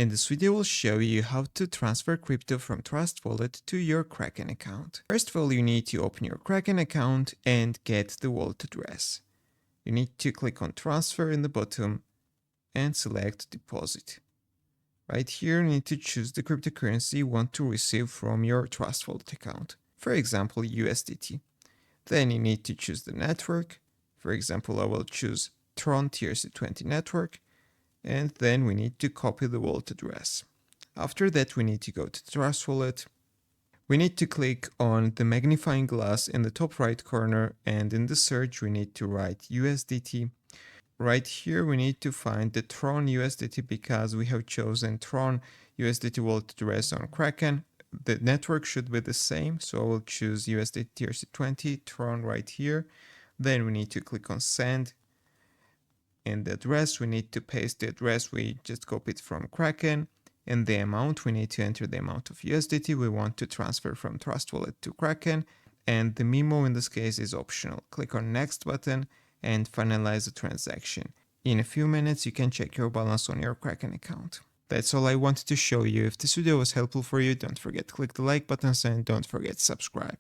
In this video, we'll show you how to transfer crypto from Trust Wallet to your Kraken account. First of all, you need to open your Kraken account and get the wallet address. You need to click on Transfer in the bottom and select Deposit. Right here, you need to choose the cryptocurrency you want to receive from your Trust Wallet account. For example, USDT. Then you need to choose the network. For example, I will choose Tron TRC20 network. And then we need to copy the wallet address. After that, we need to go to the Trust Wallet. We need to click on the magnifying glass in the top right corner, and in the search we need to write USDT. Right here we need to find the Tron USDT because we have chosen Tron USDT wallet address on Kraken. The network should be the same, so I will choose USDT TRC20 Tron right here. Then we need to click on Send. In the address, we need to paste the address we just copied from Kraken. In the amount, we need to enter the amount of USDT we want to transfer from Trust Wallet to Kraken. And the memo in this case is optional. Click on Next button and finalize the transaction. In a few minutes, you can check your balance on your Kraken account. That's all I wanted to show you. If this video was helpful for you, don't forget to click the like buttons and don't forget to subscribe.